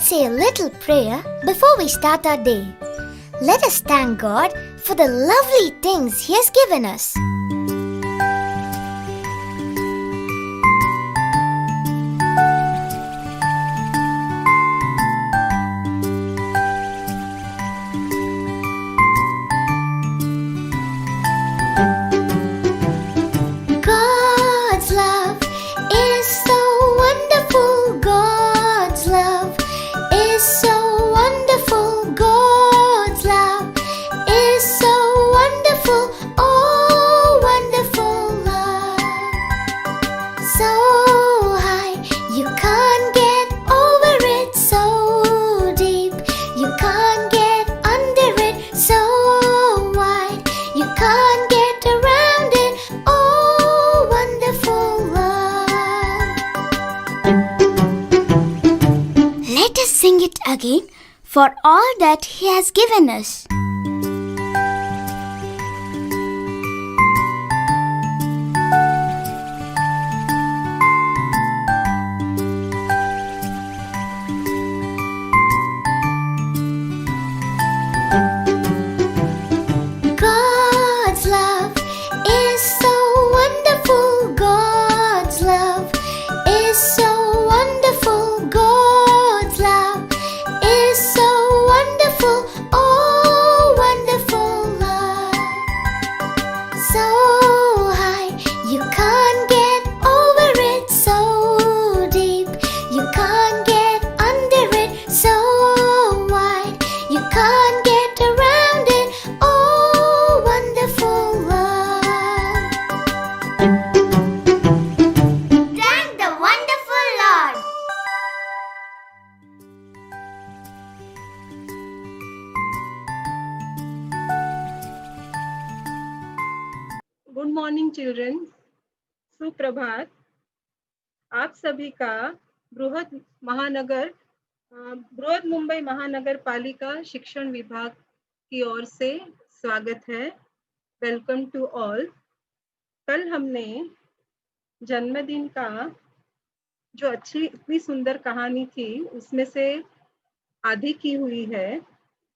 say a little prayer before we start our day. Let us thank God for the lovely things He has given us. God's love is so wonderful. God's love is so wonderful. God's love is so wonderful. Oh, wonderful love. So high, you can't get over it. So deep, you can't get under it. So wide, you can't get around it. Oh, wonderful love. Let us sing it again for all that He has given us. God's love is so wonderful. God's love is so wonderful. God's love is so wonderful. Oh, wonderful love. So high, you can't get over it. So deep, you can't get under it. So wide, you can't get around it. Oh, wonderful love. Thank the wonderful Lord. Good morning children, सुप्रभात। आप सभी का बृहद मुंबई महानगर पालिका शिक्षण विभाग की ओर से स्वागत है। Welcome to all. कल हमने जन्मदिन का जो इतनी सुंदर कहानी थी उसमें से आधी की हुई है।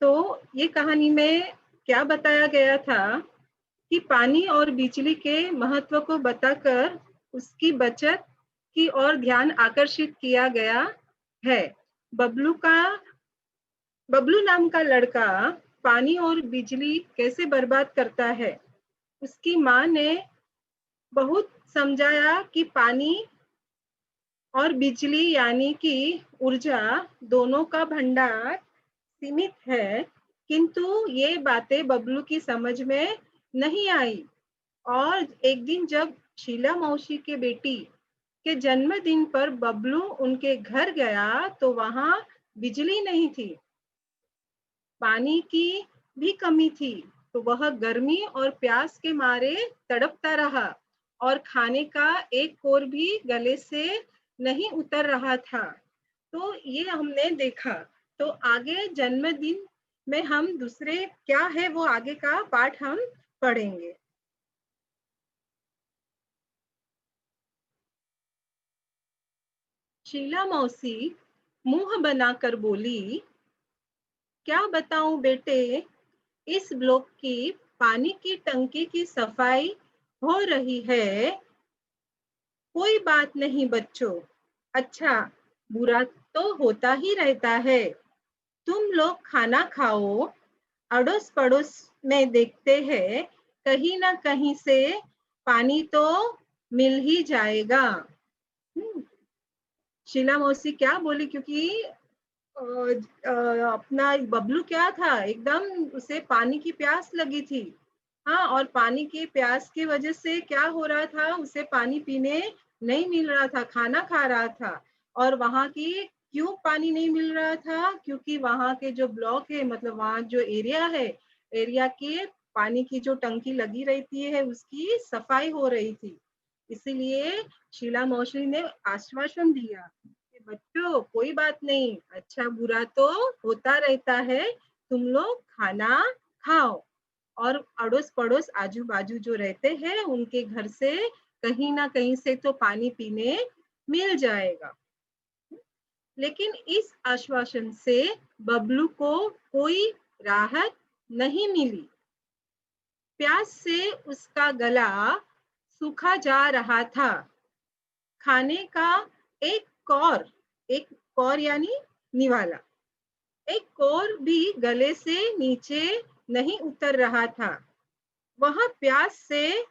तो ये कहानी में क्या बताया गया था कि पानी और बिजली के महत्व को बताकर उसकी बचत की ओर ध्यान आकर्षित किया गया है। बबलू नाम का लड़का पानी और बिजली कैसे बर्बाद करता है। उसकी माँ ने बहुत समझाया कि पानी और बिजली यानी कि ऊर्जा दोनों का भंडार सीमित है, किंतु ये बातें बबलू की समझ में नहीं आई। और एक दिन जब शीला मौसी के बेटी के जन्मदिन पर बबलू उनके घर गया तो वहां बिजली नहीं थी, पानी की भी कमी थी। तो वह गर्मी और प्यास के मारे तड़पता रहा और खाने का एक कोर भी गले से नहीं उतर रहा था। तो ये हमने देखा। तो आगे जन्मदिन में हम दूसरे क्या है वो आगे का पाठ हम पढ़ेंगे। शीला मौसी मुंह बनाकर बोली, क्या बताऊं बेटे, इस ब्लॉक की पानी की टंकी की सफाई हो रही है। कोई बात नहीं बच्चों, अच्छा बुरा तो होता ही रहता है। तुम लोग खाना खाओ, अड़ोस पड़ोस में देखते हैं कहीं ना कहीं से पानी तो मिल ही जाएगा। शीला मौसी क्या बोली, क्योंकि अपना बबलू क्या था, एकदम उसे पानी की प्यास लगी थी। हाँ, और पानी की प्यास की वजह से क्या हो रहा था, उसे पानी पीने नहीं मिल रहा था, खाना खा रहा था। और वहां की क्यों पानी नहीं मिल रहा था, क्योंकि वहां के जो ब्लॉक है, मतलब वहां जो एरिया है, एरिया के पानी की जो टंकी लगी रहती है उसकी सफाई हो रही थी। इसीलिए शीला मौसी ने आश्वासन दिया कि बच्चों कोई बात नहीं, अच्छा बुरा तो होता रहता है, तुम लोग खाना खाओ और अड़ोस पड़ोस आजू बाजू जो रहते हैं उनके घर से कहीं ना कहीं से तो पानी पीने मिल जाएगा। लेकिन इस आश्वासन से बबलू को कोई राहत नहीं मिली। प्यास से उसका गला सूखा जा रहा था। खाने का एक कौर यानी निवाला, एक कौर भी गले से नीचे नहीं उतर रहा था। वह प्यास से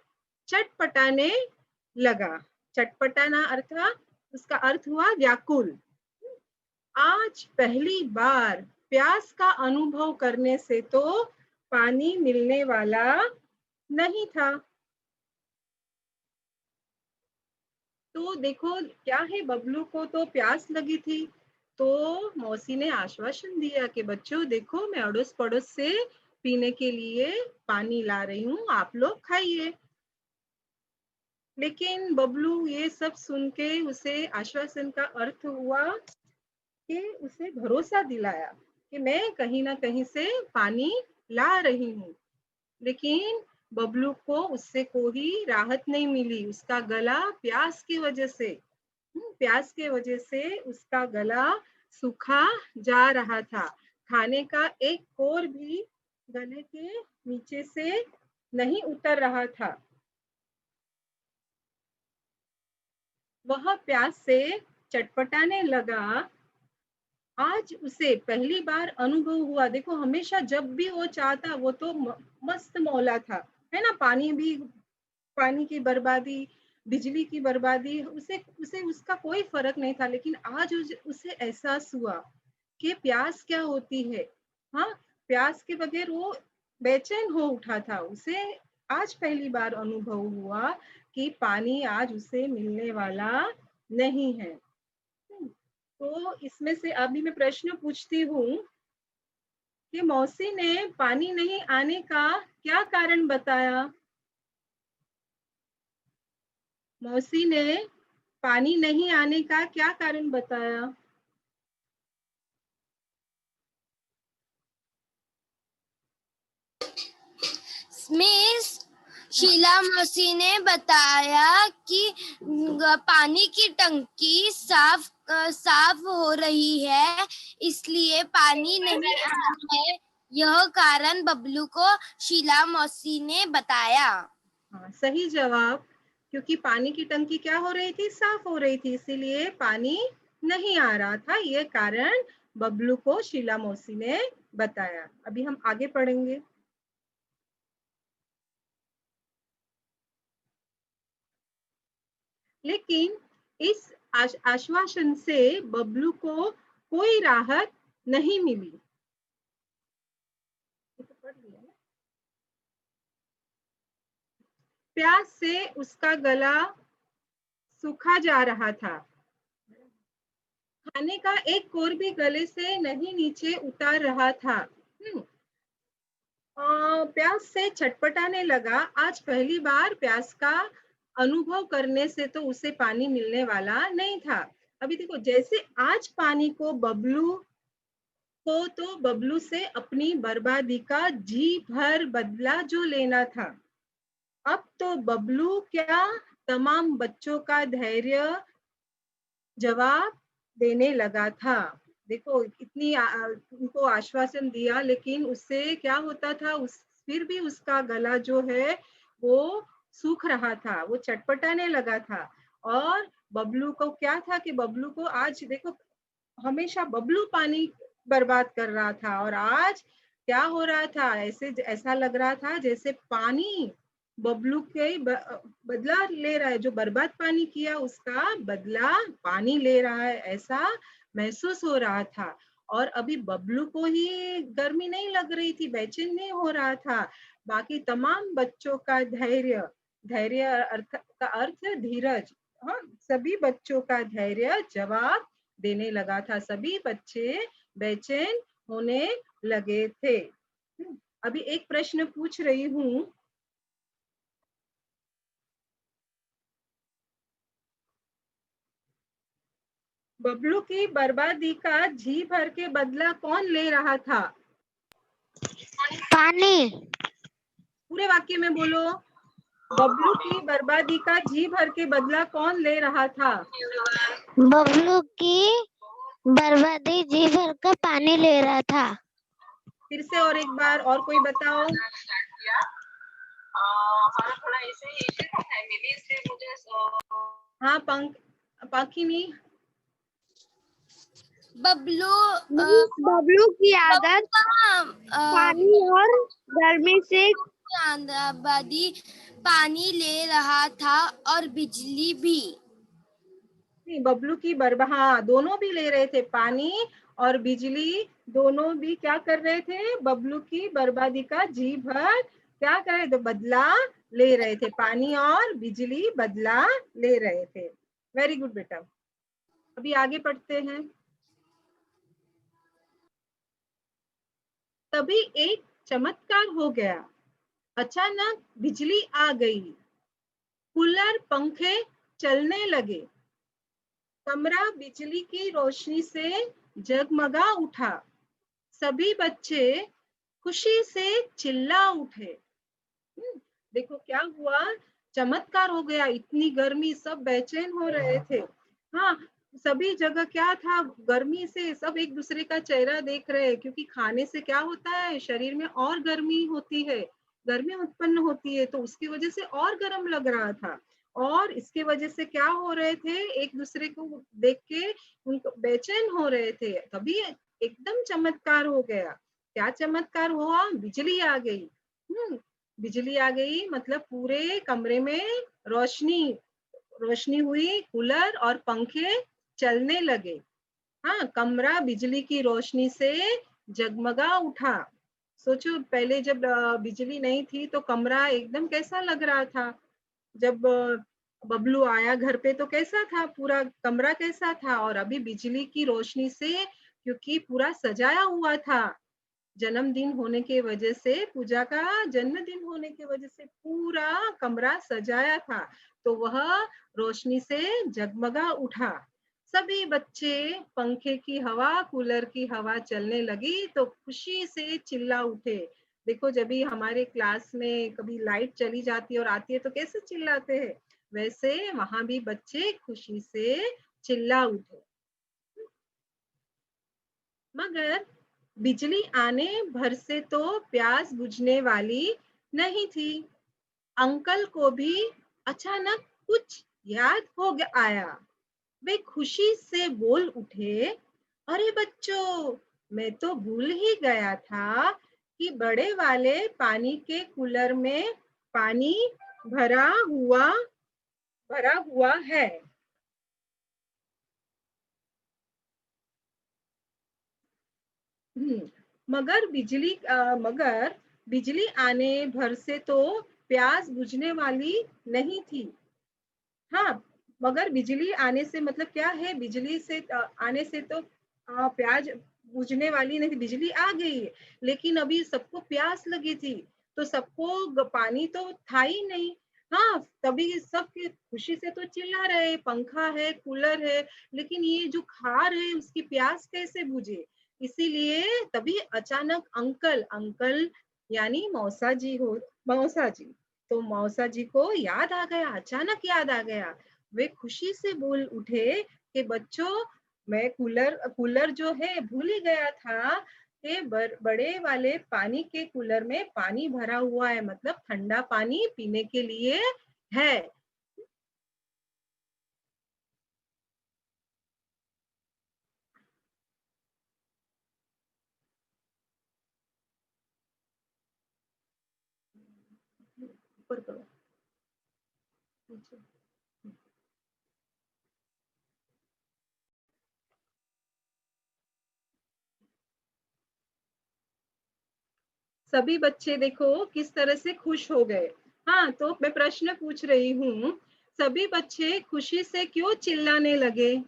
चटपटाने लगा। चटपटाना उसका अर्थ हुआ व्याकुल। आज पहली बार प्यास का अनुभव करने से तो पानी मिलने वाला नहीं था। तो देखो क्या है, बबलू को तो प्यास लगी थी, तो मौसी ने आश्वासन दिया कि बच्चों देखो मैं अड़ोस पड़ोस से पीने के लिए पानी ला रही हूँ, आप लोग खाइए। लेकिन बबलू ये सब सुन के उसे आश्वासन का अर्थ हुआ कि उसे भरोसा दिलाया कि मैं कहीं ना कहीं से पानी ला रही हूँ। लेकिन बबलू को उससे कोई राहत नहीं मिली। उसका गला प्यास की वजह से उसका गला सूखा जा रहा था। खाने का एक कोर भी गले के नीचे से नहीं उतर रहा था। वह प्यास से चटपटाने लगा। आज उसे पहली बार अनुभव हुआ। देखो हमेशा जब भी वो चाहता वो तो मस्त मौला था, है ना। पानी की बर्बादी, बिजली की बर्बादी, उसे उसे उसका कोई फर्क नहीं था। लेकिन आज उसे एहसास हुआ कि प्यास क्या होती है। हाँ, प्यास के बगैर वो बेचैन हो उठा था। उसे आज पहली बार अनुभव हुआ कि पानी आज उसे मिलने वाला नहीं है। तो इसमें से अभी मैं प्रश्न पूछती हूँ कि मौसी ने पानी नहीं आने का क्या कारण बताया? मौसी ने पानी नहीं आने का क्या कारण बताया? मिस शीला मौसी ने बताया कि पानी की टंकी साफ हो रही है, इसलिए पानी नहीं आ रहा है। यह कारण बबलू को शीला मौसी ने बताया। हाँ, सही जवाब। क्योंकि पानी की टंकी क्या हो रही थी, साफ हो रही थी, इसीलिए पानी नहीं आ रहा था। ये कारण बबलू को शीला मौसी ने बताया। अभी हम आगे पढ़ेंगे। लेकिन इस आश्वासन से बबलू को कोई राहत नहीं मिली। प्यास से उसका गला सूखा जा रहा था। खाने का एक कोर भी गले से नहीं नीचे उतार रहा था। प्यास से छटपटाने लगा। आज पहली बार प्यास का अनुभव करने से तो उसे पानी मिलने वाला नहीं था। अभी देखो, जैसे आज पानी को बबलू से अपनी बर्बादी का जी भर बदला जो लेना था। अब तो बबलू क्या, तमाम बच्चों का धैर्य जवाब देने लगा था। देखो उनको आश्वासन दिया, लेकिन उससे क्या होता था, फिर भी उसका गला जो है वो सूख रहा था, वो चटपटाने लगा था। और बबलू को क्या था कि बबलू को आज देखो, हमेशा बबलू पानी बर्बाद कर रहा था, और आज क्या हो रहा था, ऐसा लग रहा था जैसे पानी बबलू के बदला ले रहा है। जो बर्बाद पानी किया उसका बदला पानी ले रहा है, ऐसा महसूस हो रहा था। और अभी बबलू को ही गर्मी नहीं लग रही थी, बेचैन नहीं हो रहा था। बाकी तमाम बच्चों का धैर्य का अर्थ धीरज। हाँ, सभी बच्चों का धैर्य जवाब देने लगा था। सभी बच्चे बेचैन होने लगे थे। अभी एक प्रश्न पूछ रही हूँ। बबलू की बर्बादी का जी भर के बदला कौन ले रहा था? पानी। पूरे वाक्य में बोलो। बबलू की बर्बादी का जी भर के बदला कौन ले रहा था? बबलू की बर्बादी जी भर का पानी ले रहा था। फिर से और एक बार, और कोई बताओ। हमारा थोड़ा ऐसे ही इश्यू था फैमिली से, मुझे हाँ पंखिनी। बबलू बबलू की आदत कहाँ पानी और गर्मी से आंध्राबादी पानी ले रहा था और बिजली भी। नहीं, बबलू की हाँ दोनों भी ले रहे थे, पानी और बिजली दोनों भी क्या कर रहे थे, बबलू की बर्बादी का जी भर क्या कर रहे थे, बदला ले रहे थे, पानी और बिजली बदला ले रहे थे। वेरी गुड बेटा। अभी आगे पढ़ते हैं। तभी एक चमत्कार हो गया, अचानक बिजली आ गई, कूलर पंखे चलने लगे, कमरा बिजली की रोशनी से जगमगा उठा, सभी बच्चे खुशी से चिल्ला उठे। देखो क्या हुआ, चमत्कार हो गया, इतनी गर्मी, सब बेचैन हो रहे थे। हाँ, सभी जगह क्या था, गर्मी से सब एक दूसरे का चेहरा देख रहे हैं, क्योंकि खाने से क्या होता है, शरीर में और गर्मी होती है, गर्मी उत्पन्न होती है, तो उसकी वजह से और गर्म लग रहा था, और इसके वजह से क्या हो रहे थे, एक दूसरे को देख के उनको बेचैन हो रहे थे। तभी एकदम चमत्कार हो गया। क्या चमत्कार हुआ, बिजली आ गई। बिजली आ गई मतलब पूरे कमरे में रोशनी रोशनी हुई, कूलर और पंखे चलने लगे। हाँ, कमरा बिजली की रोशनी से जगमगा उठा। सोचो पहले जब बिजली नहीं थी तो कमरा एकदम कैसा लग रहा था, जब बबलू आया घर पे तो कैसा था, पूरा कमरा कैसा था, और अभी बिजली की रोशनी से क्योंकि पूरा सजाया हुआ था, जन्मदिन होने के वजह से, पूजा का जन्मदिन होने की वजह से पूरा कमरा सजाया था, तो वह रोशनी से जगमगा उठा। सभी बच्चे पंखे की हवा, कूलर की हवा चलने लगी तो खुशी से चिल्ला उठे। देखो जब भी हमारे क्लास में कभी लाइट चली जाती है और आती है तो कैसे चिल्लाते हैं, वैसे वहां भी बच्चे खुशी से चिल्ला उठे। मगर बिजली आने भर से तो प्यास बुझने वाली नहीं थी। अंकल को भी अचानक कुछ याद हो आया। वे खुशी से बोल उठे, अरे बच्चों, मैं तो भूल ही गया था कि बड़े वाले पानी के कूलर में पानी भरा हुआ है। मगर बिजली आने भर से तो प्यास बुझने वाली नहीं थी। हाँ, मगर बिजली आने से मतलब क्या है, बिजली से आने से तो प्याज बुझने वाली नहीं थी, बिजली आ गई है, लेकिन अभी सबको प्यास लगी थी, तो सबको पानी तो था ही नहीं। हाँ, तभी सब खुशी से तो चिल्ला रहे, पंखा है, कूलर है, लेकिन ये जो खार है उसकी प्यास कैसे बुझे, इसीलिए तभी अचानक अंकल अंकल यानी मौसा जी, तो मौसा जी को याद आ गया, अचानक याद आ गया। वे खुशी से बोल उठे कि बच्चों, मैं कूलर जो है भूल ही गया था कि बड़े वाले पानी के कूलर में पानी भरा हुआ है, मतलब ठंडा पानी पीने के लिए है। ऊपर करो, नीचे। सभी बच्चे देखो किस तरह से खुश हो गए। हाँ, तो मैं प्रश्न पूछ रही हूँ, सभी बच्चे खुशी से क्यों चिल्लाने लगे?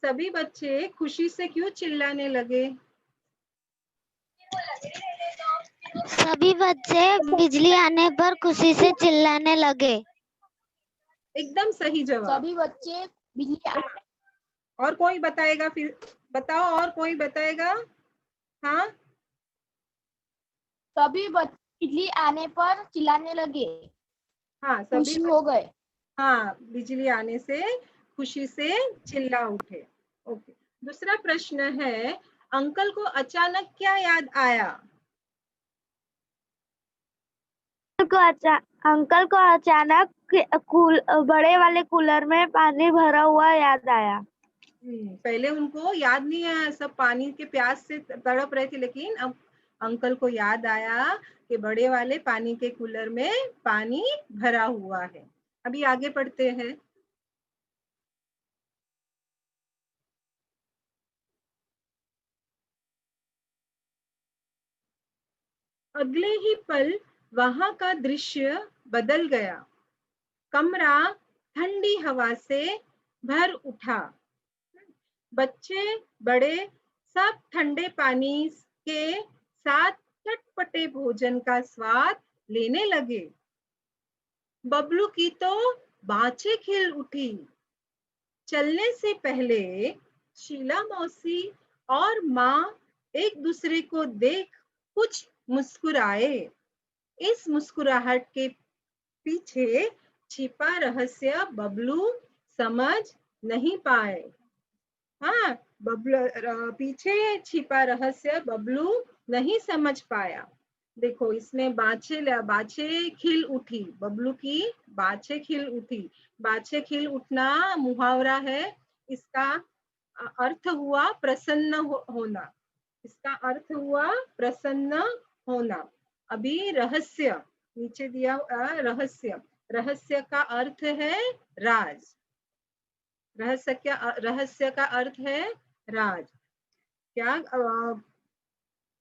सभी बच्चे खुशी से क्यों चिल्लाने लगे? सभी बच्चे बिजली आने पर खुशी से चिल्लाने लगे। एकदम सही जवाब। सभी बच्चे बिजली और कोई बताएगा, फिर बताओ, और कोई बताएगा? हाँ, सभी बच्चे बिजली आने पर चिल्लाने लगे, हाँ, खुश हो गए। हाँ, बिजली आने से खुशी से चिल्ला उठे। ओके, दूसरा प्रश्न है, अंकल को अचानक क्या याद आया? अंकल को अचानक बड़े वाले कूलर में पानी भरा हुआ याद आया। पहले उनको याद नहीं आया, सब पानी के प्यास से तड़प रहे थे, लेकिन अब अंकल को याद आया कि बड़े वाले पानी के कूलर में पानी भरा हुआ है। अभी आगे पढ़ते हैं। अगले ही पल वहां का दृश्य बदल गया। कमरा ठंडी हवा से भर उठा। बच्चे बड़े सब ठंडे पानी के साथ चटपटे भोजन का स्वाद लेने लगे। बबलू की तो बाँछें खिल उठी। चलने से पहले शीला मौसी और माँ एक दूसरे को देख कुछ मुस्कुराए। इस मुस्कुराहट के पीछे छिपा रहस्य बबलू समझ नहीं पाए। हाँ, पीछे छिपा रहस्य बबलू नहीं समझ पाया। देखो, इसमें बाछे खिल उठी, बबलू की बाछे खिल उठी। बाछे खिल उठना मुहावरा है। इसका अर्थ हुआ प्रसन्न होना। इसका अर्थ हुआ प्रसन्न होना। अभी रहस्य नीचे दिया, रहस्य, रहस्य का अर्थ है राज। रहस्य का अर्थ है राज। क्या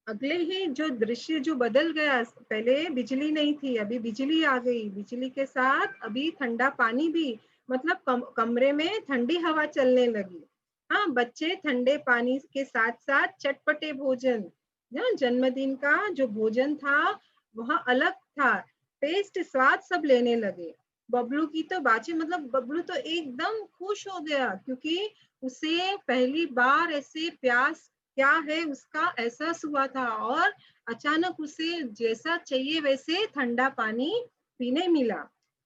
अगले ही जो दृश्य जो बदल गया, पहले बिजली नहीं थी, अभी बिजली आ गई। बिजली के साथ अभी ठंडा पानी भी, मतलब कमरे में ठंडी हवा चलने लगी। हाँ, बच्चे ठंडे पानी के साथ साथ चटपटे भोजन, जन्मदिन का जो भोजन था वह अलग था, टेस्ट स्वाद सब लेने लगे। बबलू की तो बातें, मतलब बबलू तो एकदम खुश हो गया, क्योंकि उसे पहली बार ऐसे प्यास क्या है उसका एहसास हुआ था, और अचानक उसे जैसा चाहिए वैसे ठंडा पानी पीने मिला।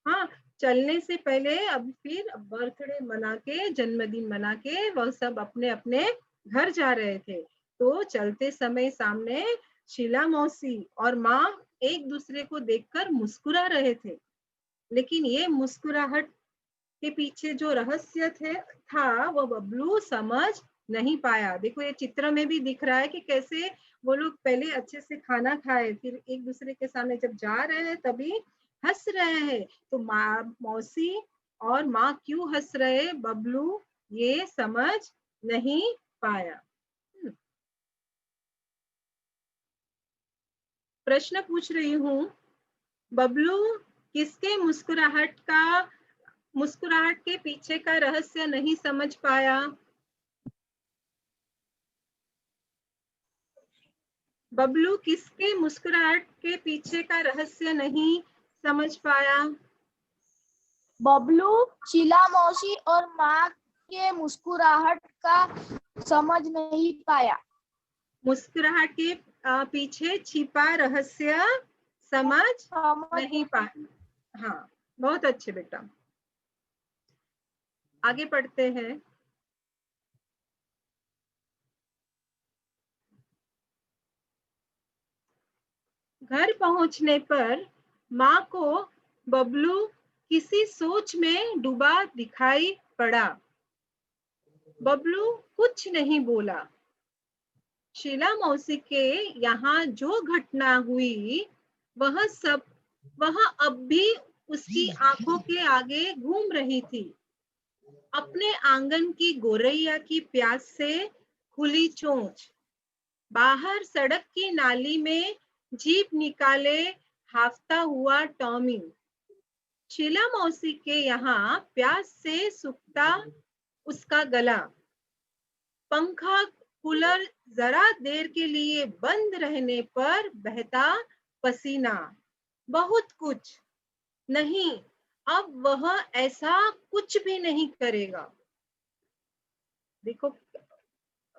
हाँ, चलने से पहले अब फिर बर्थडे मना के, जन्मदिन मना के वह सब अपने अपने घर जा रहे थे। तो चलते समय सामने शीला मौसी और माँ एक दूसरे को देखकर मुस्कुरा रहे थे, लेकिन ये मुस्कुराहट के पीछे जो रहस्य था वो बबलू समझ नहीं पाया। देखो, ये चित्र में भी दिख रहा है कि कैसे वो लोग पहले अच्छे से खाना खाए, फिर एक दूसरे के सामने जब जा रहे हैं तभी हंस रहे हैं। तो मौसी और माँ क्यों हंस रहे, बबलू ये समझ नहीं पाया। प्रश्न पूछ रही हूँ, बबलू किसके मुस्कुराहट के पीछे का रहस्य नहीं समझ पाया? बबलू किसके मुस्कुराहट के पीछे का रहस्य नहीं समझ पाया? बबलू शीला मौसी और माँ के मुस्कुराहट का समझ नहीं पाया। मुस्कुराहट के पीछे छिपा रहस्य समझ नहीं पाया। हाँ, बहुत अच्छे बेटा। आगे पढ़ते हैं। घर पहुंचने पर माँ को बबलू किसी सोच में डूबा दिखाई पड़ा। बबलू कुछ नहीं बोला। शीला मौसी के यहाँ जो घटना हुई वह अब भी उसकी आंखों के आगे घूम रही थी। अपने आंगन की गोरैया की प्यास से खुली चोंच, बाहर सड़क की नाली में जीप निकाले हाफता हुआ टॉमी, शीला मौसी के यहाँ प्यास से सूखता उसका गला, पंखा कूलर जरा देर के लिए बंद रहने पर बहता पसीना, बहुत कुछ। नहीं, अब वह ऐसा कुछ भी नहीं करेगा। देखो,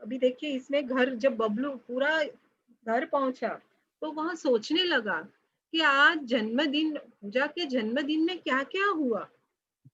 अभी देखिए इसमें घर, जब बबलू पूरा घर पहुंचा तो वह सोचने लगा कि आज पूजा के जन्मदिन में क्या क्या हुआ।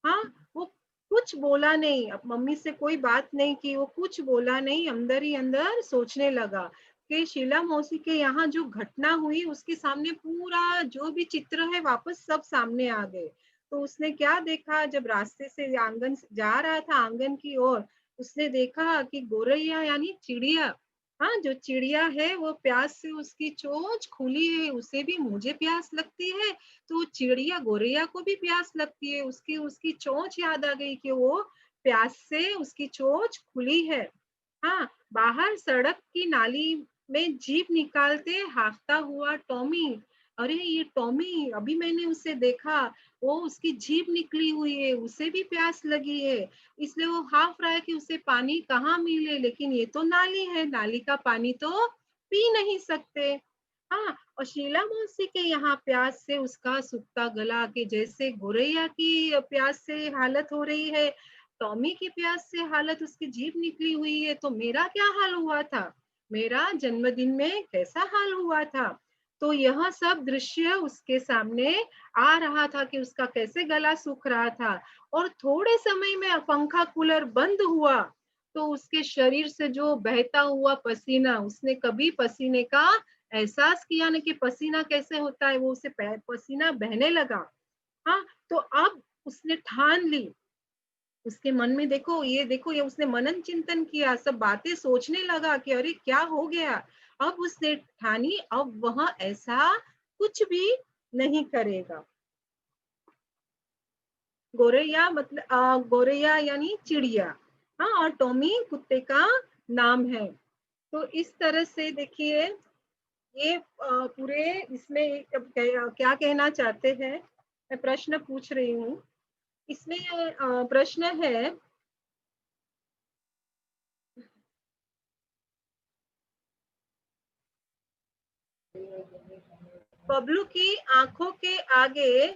हाँ, वो कुछ बोला नहीं, अब मम्मी से कोई बात नहीं की, वो कुछ बोला नहीं, अंदर ही अंदर सोचने लगा कि शीला मौसी के यहाँ जो घटना हुई उसके सामने पूरा जो भी चित्र है वापस सब सामने आ गए। तो उसने क्या देखा, जब रास्ते से आंगन जा रहा था आंगन की ओर, उसने देखा कि गोरैया यानी चिड़िया, हाँ जो चिड़िया है वो प्यास से उसकी चोंच खुली है, उसे भी मुझे प्यास लगती है तो चिड़िया गोरैया को भी प्यास लगती है, उसकी उसकी चोंच याद आ गई कि वो प्यास से उसकी चोंच खुली है। हाँ, बाहर सड़क की नाली में जीभ निकालते हांफता हुआ टॉमी, अरे ये टॉमी, अभी मैंने उसे देखा, वो उसकी जीभ निकली हुई है, उसे भी प्यास लगी है, इसलिए वो हाफ रहा है कि उसे पानी कहाँ मिले, लेकिन ये तो नाली है, नाली का पानी तो पी नहीं सकते। हाँ, और शीला मौसी के यहाँ प्यास से उसका सूखता गला, के जैसे गोरैया की प्यास से हालत हो रही है, टॉमी की प्यास से हालत, उसकी जीभ निकली हुई है, तो मेरा क्या हाल हुआ था, मेरा जन्मदिन में कैसा हाल हुआ था। तो यह सब दृश्य उसके सामने आ रहा था कि उसका कैसे गला सूख रहा था। और थोड़े समय में पंखा कूलर बंद हुआ तो उसके शरीर से जो बहता हुआ पसीना, उसने कभी पसीने का एहसास किया ना कि पसीना कैसे होता है, वो उसे पसीना बहने लगा। हाँ, तो अब उसने ठान ली, उसके मन में देखो ये उसने मनन चिंतन किया, सब बातें सोचने लगा कि अरे क्या हो गया। अब उसने ठानी अब वह ऐसा कुछ भी नहीं करेगा। गोरैया मतलब गोरैया यानी चिड़िया, हाँ, और टॉमी कुत्ते का नाम है। तो इस तरह से देखिए ये पूरे इसमें अब क्या कहना चाहते हैं, मैं प्रश्न पूछ रही हूँ। इसमें प्रश्न है, बबलू की आंखों के आगे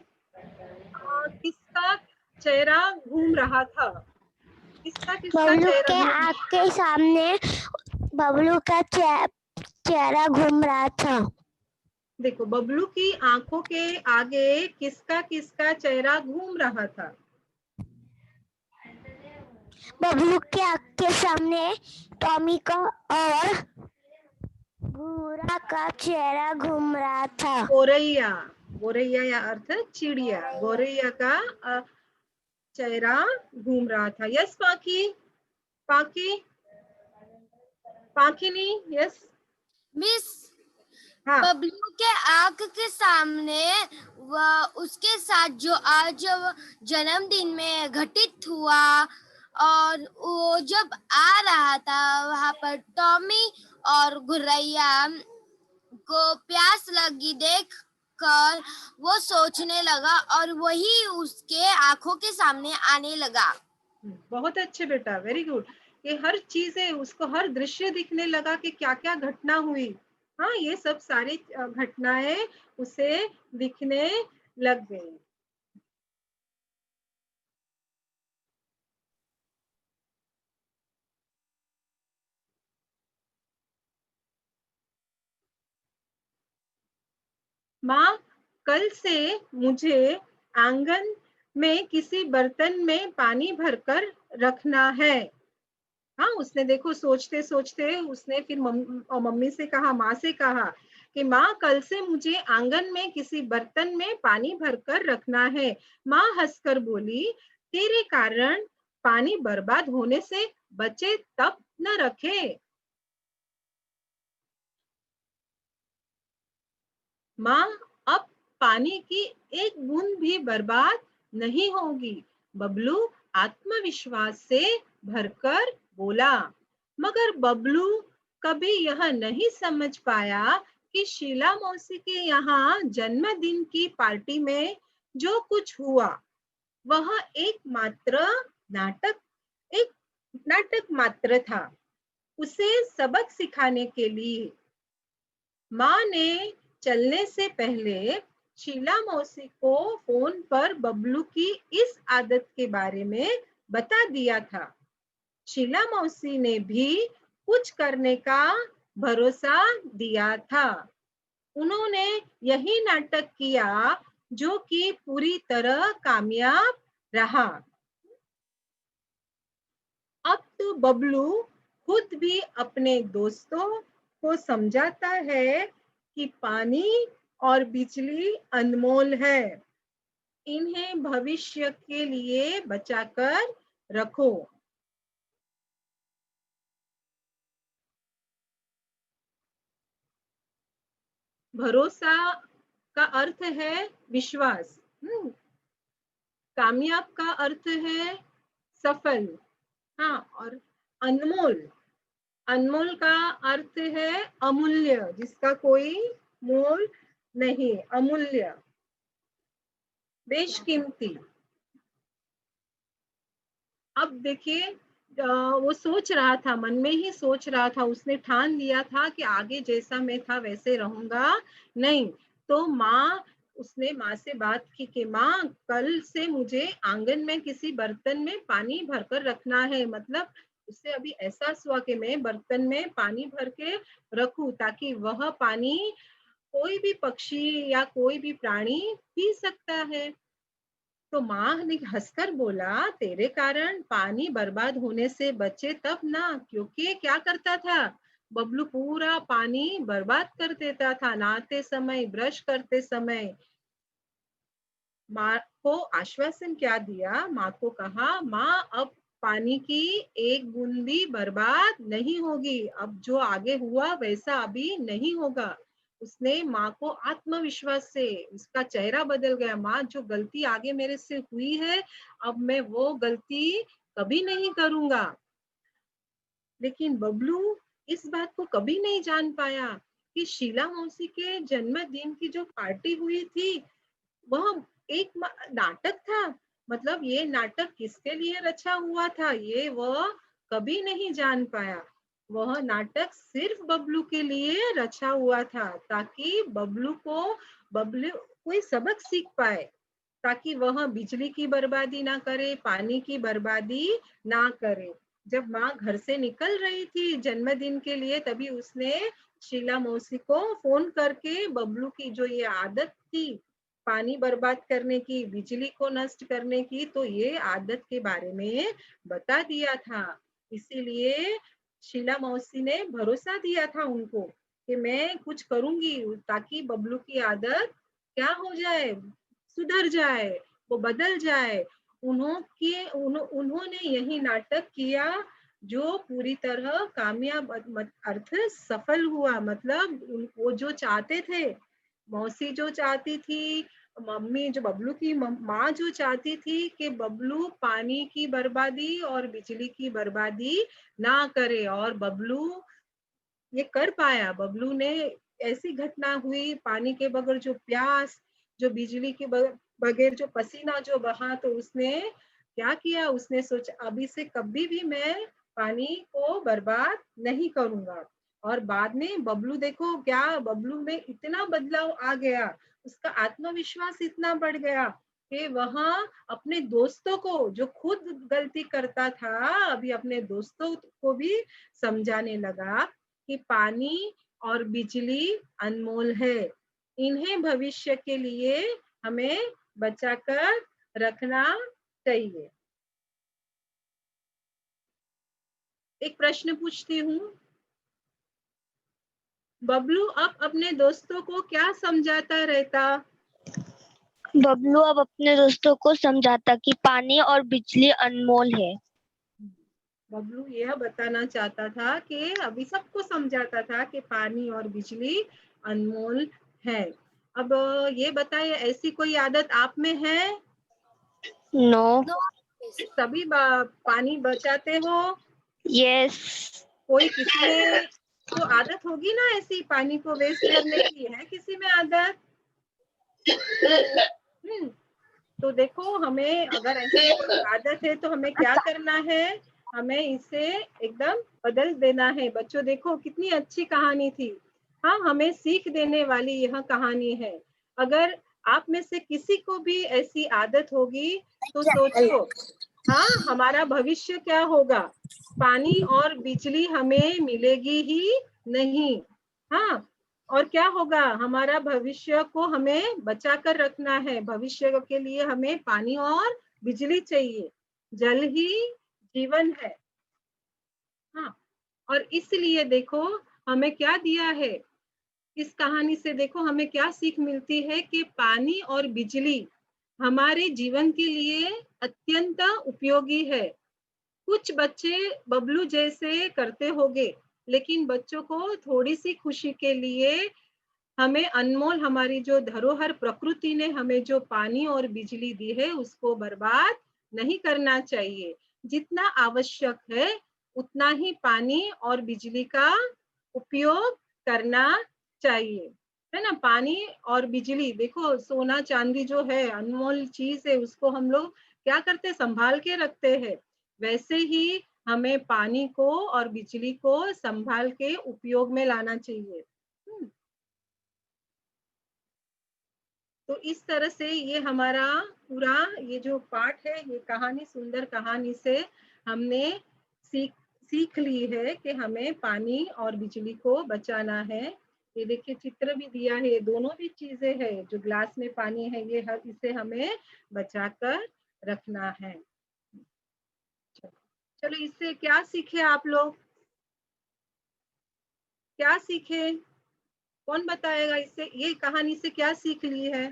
किसका चेहरा घूम रहा था, किसका किसका बबलू चेहरा के घूम, आँख के सामने बबलू का चेहरा घूम रहा था। देखो बबलू की आंखों के आगे किसका किसका चेहरा घूम रहा था। बबलू के आँख के सामने टॉमी का और भूरा का चेहरा घूम रहा था। गोरैया, गोरैया या अर्थ चिड़िया, गोरैया का चेहरा घूम रहा था। यस पाखी, पाखी, पाखिनी, यस। मिस, हाँ, बबलू के आंख के सामने वह उसके साथ जो आज जन्मदिन में घटित हुआ, और वो जब आ रहा था वहां पर टॉमी और गुरैया को प्यास लगी देख कर वो सोचने लगा और वही उसके आंखों के सामने आने लगा। बहुत अच्छे बेटा, वेरी गुड। ये हर चीज है, उसको हर दृश्य दिखने लगा कि क्या क्या घटना हुई। हाँ, ये सब सारी घटनाएं उसे दिखने लग गई। माँ, कल से मुझे आंगन में किसी बर्तन में पानी भरकर रखना है। हाँ, उसने देखो सोचते सोचते उसने फिर मम्मी से कहा, माँ से कहा कि माँ कल से मुझे आंगन में किसी बर्तन में पानी भरकर रखना है। माँ हंसकर बोली, तेरे कारण पानी बर्बाद होने से बचे तब न रखे। माँ, अब पानी की एक बूंद भी बर्बाद नहीं होगी, बबलू आत्मविश्वास से भरकर बोला। मगर बबलू कभी यह नहीं समझ पाया कि शीला मौसी के यहाँ जन्मदिन की पार्टी में जो कुछ हुआ वह एक नाटक मात्र था, उसे सबक सिखाने के लिए। माँ ने चलने से पहले शीला मौसी को फोन पर बबलू की इस आदत के बारे में बता दिया था। शीला मौसी ने भी कुछ करने का भरोसा दिया था। उन्होंने यही नाटक किया जो कि पूरी तरह कामयाब रहा। अब तो बबलू खुद भी अपने दोस्तों को समझाता है कि पानी और बिजली अनमोल है, इन्हें भविष्य के लिए बचाकर रखो। भरोसा का अर्थ है विश्वास। कामयाब का अर्थ है सफल। हाँ, और अनमोल, अनमोल का अर्थ है अमूल्य, जिसका कोई मोल नहीं, अमूल्य, बेशकीमती। अब देखिए, वो सोच रहा था, मन में ही सोच रहा था, उसने ठान लिया था कि आगे जैसा मैं था वैसे रहूंगा नहीं। तो उसने माँ से बात की कि माँ, कल से मुझे आंगन में किसी बर्तन में पानी भरकर रखना है। मतलब उससे अभी एहसास हुआ कि मैं बर्तन में पानी भर के रखूं, ताकि वह पानी कोई भी पक्षी या कोई भी प्राणी पी सकता है। तो माँ ने हंसकर बोला, तेरे कारण पानी बर्बाद होने से बचे तब ना, क्योंकि क्या करता था, बबलू पूरा पानी बर्बाद कर देता था, नहाते समय, ब्रश करते समय। माँ को आश्वासन क्या दिया, माँ को कहा, माँ अब पानी की एक बूंद भी बर्बाद नहीं होगी, अब जो आगे हुआ वैसा अभी नहीं होगा। उसने माँ को आत्मविश्वास से, उसका चेहरा बदल गया। माँ, जो गलती आगे मेरे से हुई है, अब मैं वो गलती कभी नहीं करूंगा। लेकिन बबलू इस बात को कभी नहीं जान पाया कि शीला मौसी के जन्मदिन की जो पार्टी हुई थी, वह एक नाटक था। मतलब ये नाटक किसके लिए रचा हुआ था, ये वह कभी नहीं जान पाया। वह नाटक सिर्फ बबलू के लिए रचा हुआ था, ताकि बबलू कोई सबक सीख पाए, ताकि वह बिजली की बर्बादी ना करे, पानी की बर्बादी ना करे। जब माँ घर से निकल रही थी जन्मदिन के लिए, तभी उसने शीला मौसी को फोन करके बबलू की जो ये आदत थी पानी बर्बाद करने की, बिजली को नष्ट करने की, तो ये आदत के बारे में बता दिया था। इसीलिए शीला मौसी ने भरोसा दिया था उनको कि मैं कुछ करूंगी ताकि बबलू की आदत क्या हो जाए, सुधर जाए, वो बदल जाए। उन्होंने यही नाटक किया, जो पूरी तरह कामयाब, अर्थ सफल हुआ। मतलब वो जो चाहते थे, मौसी जो चाहती थी, मम्मी जो बबलू की माँ जो चाहती थी कि बबलू पानी की बर्बादी और बिजली की बर्बादी ना करे, और बबलू ये कर पाया। बबलू ने, ऐसी घटना हुई, पानी के बगैर जो प्यास, जो बिजली के बगैर जो पसीना जो बहा, तो उसने क्या किया, उसने सोचा अभी से कभी भी मैं पानी को बर्बाद नहीं करूंगा। और बाद में बबलू देखो क्या, बबलू में इतना बदलाव आ गया, उसका आत्मविश्वास इतना बढ़ गया कि वह अपने दोस्तों को, जो खुद गलती करता था, अभी अपने दोस्तों को भी समझाने लगा कि पानी और बिजली अनमोल है, इन्हें भविष्य के लिए हमें बचाकर रखना चाहिए। एक प्रश्न पूछती हूँ, बबलू अब अपने दोस्तों को क्या समझाता रहता? बबलू अब अपने दोस्तों को समझाता कि पानी और बिजली अनमोल है। बबलू यह बताना चाहता था कि अभी सबको समझाता था कि पानी और बिजली अनमोल है। अब ये बताइए, ऐसी कोई आदत आप में है? नो। सभी पानी बचाते हो? यस। कोई किसी में तो आदत होगी ना ऐसी पानी को वेस्ट करने की, है किसी में आदत? तो देखो, हमें अगर ऐसी कोई आदत है तो हमें क्या करना है, हमें इसे एकदम बदल देना है। बच्चों देखो कितनी अच्छी कहानी थी। हाँ, हमें सीख देने वाली यह कहानी है। अगर आप में से किसी को भी ऐसी आदत होगी तो सोचो, हाँ, हमारा भविष्य क्या होगा? पानी और बिजली हमें मिलेगी ही नहीं। हाँ, और क्या होगा, हमारा भविष्य को हमें बचा कर रखना है। भविष्य के लिए हमें पानी और बिजली चाहिए, जल ही जीवन है। हाँ, और इसलिए देखो हमें क्या दिया है, इस कहानी से देखो हमें क्या सीख मिलती है कि पानी और बिजली हमारे जीवन के लिए अत्यंत उपयोगी है। कुछ बच्चे बबलू जैसे करते होंगे, लेकिन बच्चों को थोड़ी सी खुशी के लिए हमें अनमोल हमारी जो धरोहर प्रकृति ने हमें जो पानी और बिजली दी है उसको बर्बाद नहीं करना चाहिए। जितना आवश्यक है उतना ही पानी और बिजली का उपयोग करना चाहिए, है ना। पानी और बिजली देखो, सोना चांदी जो है अनमोल चीज है, उसको हम लोग क्या करते, संभाल के रखते हैं। वैसे ही हमें पानी को और बिजली को संभाल के उपयोग में लाना चाहिए। तो इस तरह से ये हमारा पूरा ये जो पाठ है, ये कहानी, सुंदर कहानी से हमने सीख ली है कि हमें पानी और बिजली को बचाना है। ये देखिए चित्र भी दिया है, ये दोनों भी चीजें हैं, जो ग्लास में पानी है ये इसे हमें बचाकर रखना है। चलो इससे क्या सीखे आप लोग, क्या सीखे, कौन बताएगा इससे, ये कहानी से क्या सीख ली है?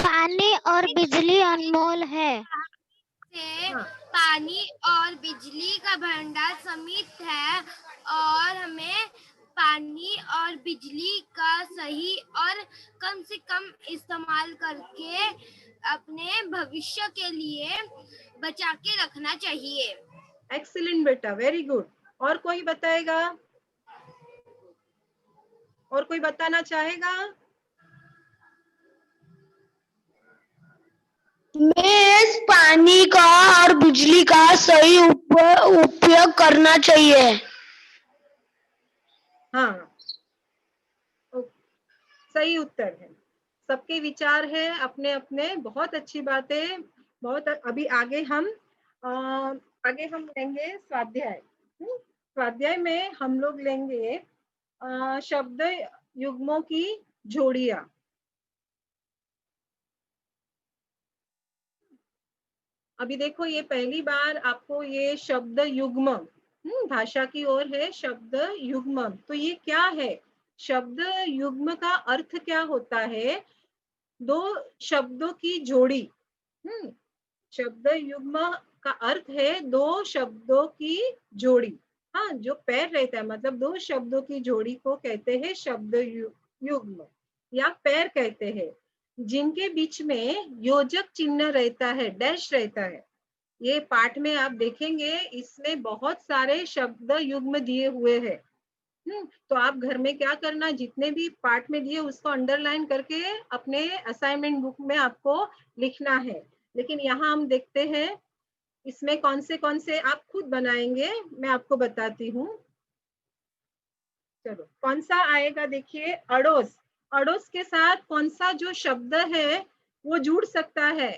पानी और बिजली अनमोल है। से हाँ, पानी और बिजली का भंडार सीमित है और हमें पानी और बिजली का सही और कम से कम इस्तेमाल करके अपने भविष्य के लिए बचा के रखना चाहिए। एक्सीलेंट बेटा, वेरी गुड। और कोई बताएगा, और कोई बताना चाहेगा? मिस, पानी का और बिजली का सही उपयोग करना चाहिए। हाँ, सही उत्तर है। सबके विचार है अपने अपने, बहुत अच्छी बात है, बहुत। अभी आगे हम लेंगे स्वाध्याय। स्वाध्याय में हम लोग लेंगे शब्द युग्मों की जोड़ियां। अभी देखो ये पहली बार आपको ये शब्द युग्म, भाषा की ओर है शब्द युग्म, तो ये क्या है? शब्द युग्म का अर्थ क्या होता है? दो शब्दों की जोड़ी। शब्द युग्म का अर्थ है दो शब्दों की जोड़ी। हाँ, जो पैर रहता है, मतलब दो शब्दों की जोड़ी को कहते हैं शब्द युग्म या पैर कहते हैं, जिनके बीच में योजक चिन्ह रहता है, डैश रहता है। ये पाठ में आप देखेंगे, इसमें बहुत सारे शब्द युग्म दिए हुए हैं। तो आप घर में क्या करना, जितने भी पाठ में दिए उसको अंडरलाइन करके अपने असाइनमेंट बुक में आपको लिखना है। लेकिन यहाँ हम देखते हैं इसमें कौन से आप खुद बनाएंगे, मैं आपको बताती हूँ। चलो कौन सा आएगा, देखिए अड़ोस। अड़ोस के साथ कौन सा जो शब्द है वो जुड़ सकता है?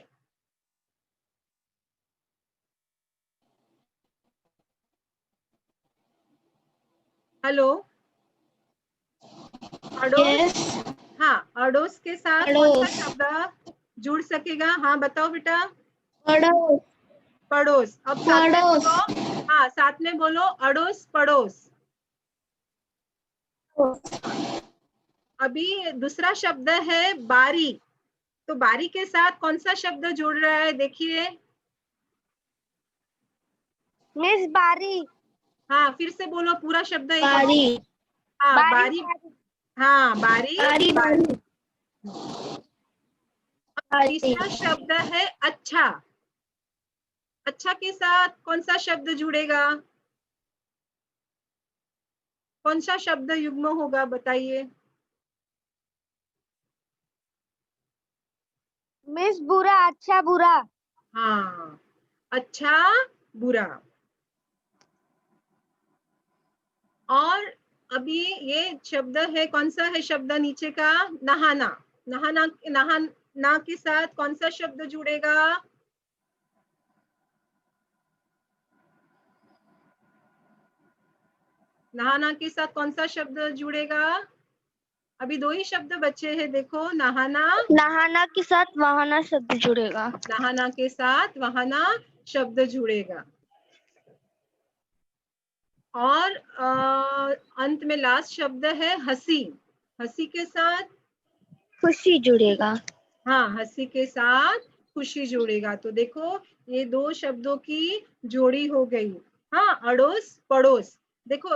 हेलो, अड़ोस। हाँ, अड़ोस के साथ कौन सा शब्द जुड़ सकेगा? हाँ बताओ बेटा। पड़ोस। पड़ोस। अब साथ में बोलो, हाँ साथ में बोलो, अड़ोस पड़ोस। अभी दूसरा शब्द है बारी, तो बारी के साथ कौन सा शब्द जुड़ रहा है, देखिए। मिस, बारी। हाँ, फिर से बोलो पूरा शब्द एक बार। बारी। हाँ बारी, हाँ बारी, बारी। बारी। बारी। तीसरा शब्द है अच्छा। अच्छा के साथ कौन सा शब्द जुड़ेगा, कौन सा शब्द युग्म होगा, बताइए। मिस, बुरा। अच्छा, बुरा। हाँ, अच्छा बुरा। और अभी ये शब्द है, कौन सा है शब्द नीचे का, नहाना। नहाना, नहाना के साथ कौन सा शब्द जुड़ेगा? नहाना के साथ कौन सा शब्द जुड़ेगा? अभी 2 ही शब्द बचे हैं, देखो नहाना, नहाना के साथ वहाना शब्द जुड़ेगा। नहाना के साथ वहाना शब्द जुड़ेगा। और अंत में लास्ट शब्द है हंसी, हंसी के साथ, खुशी जुड़ेगा। हाँ हंसी के साथ खुशी जुड़ेगा। तो देखो ये 2 शब्दों की जोड़ी हो गई। हाँ, अड़ोस पड़ोस, देखो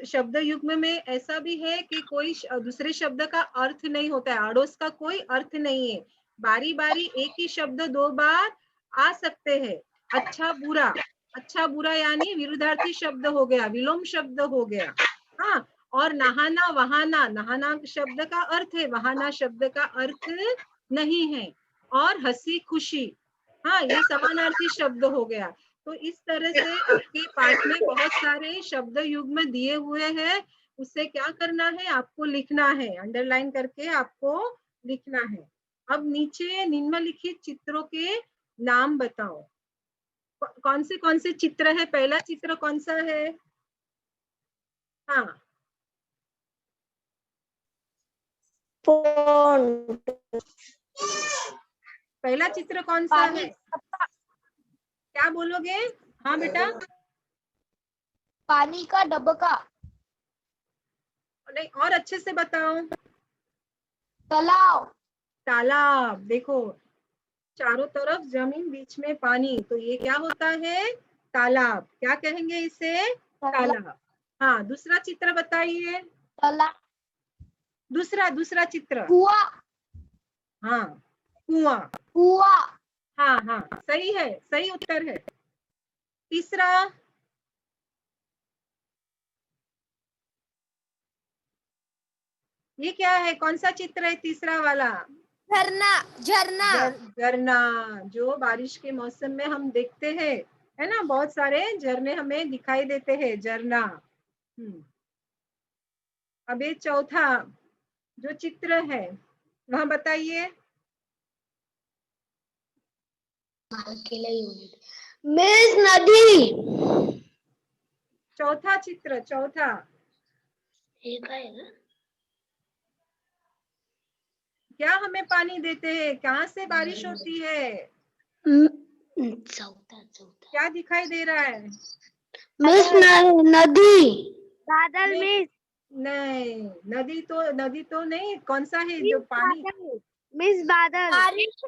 शब्द युग्म में ऐसा भी है कि कोई दूसरे शब्द का अर्थ नहीं होता है, अड़ोस का कोई अर्थ नहीं है, बारी बारी एक ही शब्द 2 बार आ सकते हैं। अच्छा बुरा, अच्छा बुरा यानी विरुद्धार्थी शब्द हो गया, विलोम शब्द हो गया। हाँ, और नहाना वहाना, नहाना शब्द का अर्थ है, वहाना शब्द का अर्थ नहीं है। और हंसी खुशी, हाँ ये समानार्थी शब्द हो गया। तो इस तरह से आपके पाठ में बहुत सारे शब्द युग्म दिए हुए हैं, उससे क्या करना है, आपको लिखना है, अंडरलाइन करके आपको लिखना है। अब नीचे निम्नलिखित चित्रों के नाम बताओ, कौन से चित्र है, पहला चित्र कौन सा है? हाँ, फोन। पहला चित्र कौन सा है, क्या बोलोगे? हाँ बेटा, पानी का डबका। नहीं और अच्छे से बताओ। तालाब। तालाब, देखो चारों तरफ जमीन, बीच में पानी, तो ये क्या होता है, तालाब। क्या कहेंगे इसे? तालाब। हाँ, दूसरा चित्र बताइए, तालाब। दूसरा चित्र। कुआं। हाँ, कुआं। कुआं। हाँ हाँ, सही है, सही उत्तर है। तीसरा, ये क्या है, कौन सा चित्र है तीसरा वाला? झरना, झरना। झरना, जो बारिश के मौसम में हम देखते हैं, है ना, बहुत सारे झरने हमें दिखाई देते हैं, झरना। अब ये चौथा जो चित्र है वह बताइए। मिस नदी। चौथा चित्र, चौथा, क्या हमें पानी देते हैं, कहाँ से बारिश होती है, क्या दिखाई दे रहा है? मिस नदी। बादल नहीं, मिस। नहीं, नदी तो नहीं, कौन सा है जो पानी? मिस बादल। बारिश,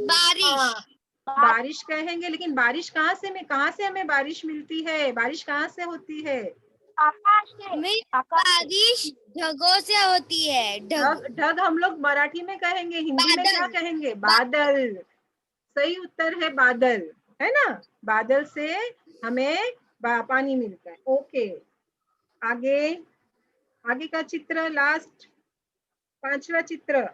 बारिश। हाँ, बारिश कहेंगे, लेकिन बारिश कहाँ से हमें बारिश मिलती है, बारिश कहाँ से होती है? आकाश से। बारिश ढगों से होती है, ढग। ढग हम लोग मराठी में कहेंगे, हिंदी में क्या बादल। कहेंगे? बादल। सही उत्तर है बादल, है ना, बादल से हमें पानी मिलता है। ओके, आगे, आगे का चित्र, लास्ट 5वां चित्र।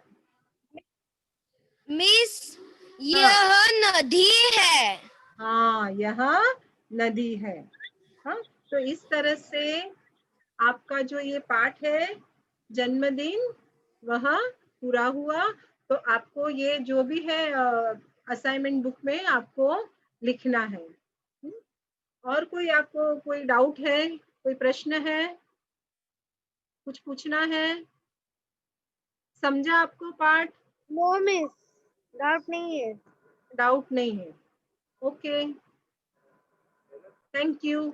मिस, यह नदी है। हाँ, यहाँ नदी है। हाँ, तो इस तरह से आपका जो ये पाठ है जन्मदिन वह पूरा हुआ। तो आपको ये जो भी है असाइनमेंट बुक में आपको लिखना है। और कोई आपको कोई डाउट है, कोई प्रश्न है, कुछ पूछना है? समझा आपको पाठ? नो मिस, डाउट नहीं है। डाउट नहीं है, ओके, थैंक यू।